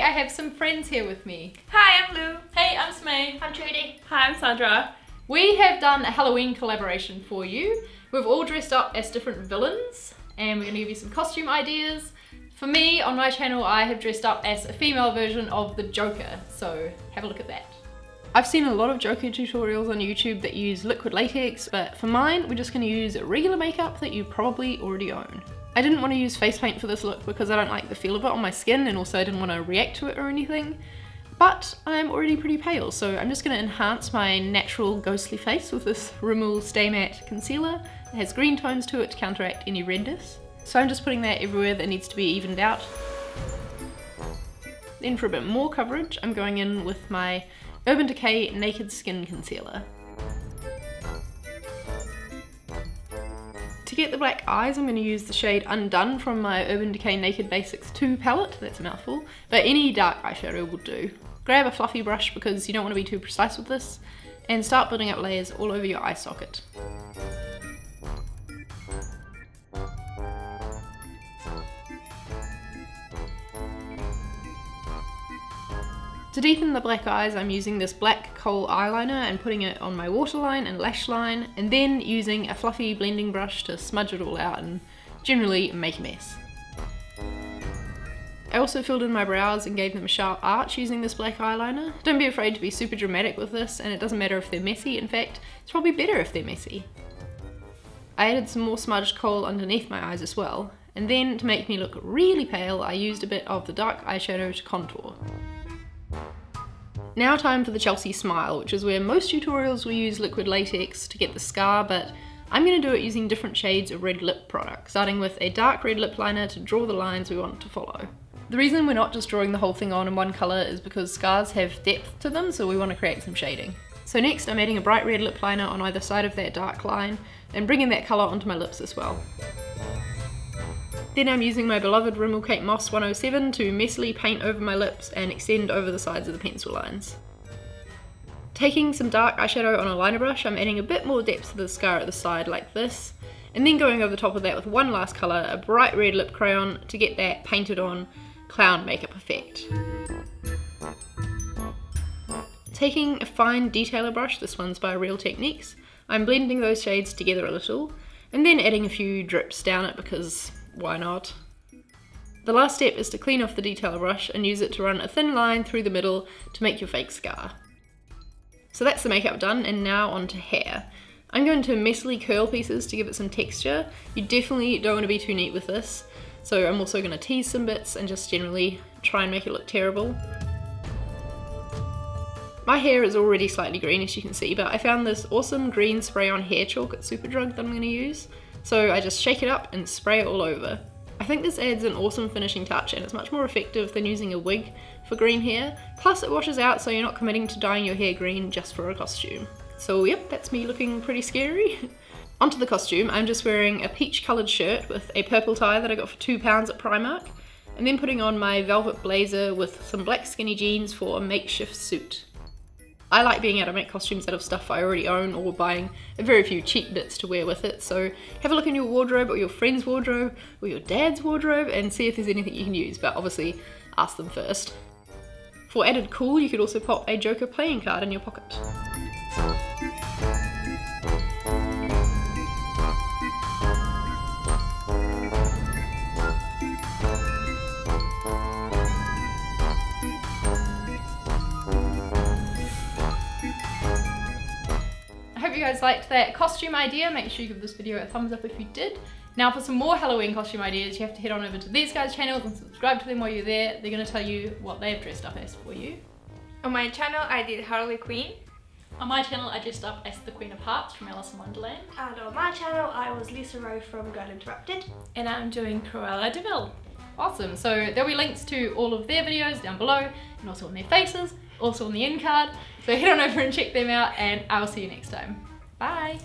I have some friends here with me. Hi, I'm Lou. Hey, I'm Smee. I'm Trudy. Hi, I'm Sandra. We have done a Halloween collaboration for you. We've all dressed up as different villains and we're going to give you some costume ideas. For me, on my channel, I have dressed up as a female version of the Joker, so have a look at that. I've seen a lot of Joker tutorials on YouTube that use liquid latex, but for mine, we're just going to use regular makeup that you probably already own. I didn't want to use face paint for this look because I don't like the feel of it on my skin, and also I didn't want to react to it or anything. But I'm already pretty pale, so I'm just going to enhance my natural ghostly face with this Rimmel Stay Matte concealer. It has green tones to it to counteract any redness. So I'm just putting that everywhere that needs to be evened out. Then for a bit more coverage, I'm going in with my Decay Naked Skin Concealer. To get the black eyes, I'm going to use the shade Undone from my Decay Naked Basics 2 palette. That's a mouthful, but any dark eyeshadow will do. Grab a fluffy brush because you don't want to be too precise with this, and start building up layers all over your eye socket. To deepen the black eyes, I'm using this black Kohl eyeliner and putting it on my waterline and lash line, and then using a fluffy blending brush to smudge it all out and generally make a mess. I also filled in my brows and gave them a sharp arch using this black eyeliner. Don't be afraid to be super dramatic with this, and it doesn't matter if they're messy. In fact, it's probably better if they're messy. I added some more smudged kohl underneath my eyes as well, and then to make me look really pale, I used a bit of the dark eyeshadow to contour. Now time for the Chelsea Smile, which is where most tutorials will use liquid latex to get the scar, but I'm going to do it using different shades of red lip product, starting with a dark red lip liner to draw the lines we want to follow. The reason we're not just drawing the whole thing on in one colour is because scars have depth to them, so we want to create some shading. So next I'm adding a bright red lip liner on either side of that dark line and bringing that colour onto my lips as well. Then I'm using my beloved Rimmel Kate Moss 107 to messily paint over my lips and extend over the sides of the pencil lines. Taking some dark eyeshadow on a liner brush, I'm adding a bit more depth to the scar at the side like this, and then going over the top of that with one last colour, a bright red lip crayon, to get that painted on clown makeup effect. Taking a fine detailer brush, this one's by Real Techniques, I'm blending those shades together a little, and then adding a few drips down it because why not? The last step is to clean off the detailer brush and use it to run a thin line through the middle to make your fake scar. So that's the makeup done, and now on to hair. I'm going to messily curl pieces to give it some texture. You definitely don't want to be too neat with this, so I'm also going to tease some bits and just generally try and make it look terrible. My hair is already slightly green, as you can see, but I found this awesome green spray-on hair chalk at Superdrug that I'm going to use. So I just shake it up and spray it all over. I think this adds an awesome finishing touch, and it's much more effective than using a wig for green hair. Plus it washes out, so you're not committing to dyeing your hair green just for a costume. So yep, that's me looking pretty scary. Onto the costume, I'm just wearing a peach coloured shirt with a purple tie that I got for £2 at Primark, and then putting on my velvet blazer with some black skinny jeans for a makeshift suit. I like being able to make costumes out of stuff I already own or buying a very few cheap bits to wear with it, so have a look in your wardrobe or your friend's wardrobe or your dad's wardrobe and see if there's anything you can use, but obviously ask them first. For added cool, you could also pop a Joker playing card in your pocket. I hope you guys liked that costume idea. Make sure you give this video a thumbs up if you did. Now for some more Halloween costume ideas, you have to head on over to these guys' channels and subscribe to them while you're there. They're going to tell you what they've dressed up as for you. On my channel I did Harley Quinn. On my channel, I dressed up as the Queen of Hearts from Alice in Wonderland. And on my channel I was Lisa Rowe from Girl Interrupted. And I'm doing Cruella de Vil. Awesome, so there'll be links to all of their videos down below, and also on their faces, also on the end card. So head on over and check them out, and I will see you next time. Bye!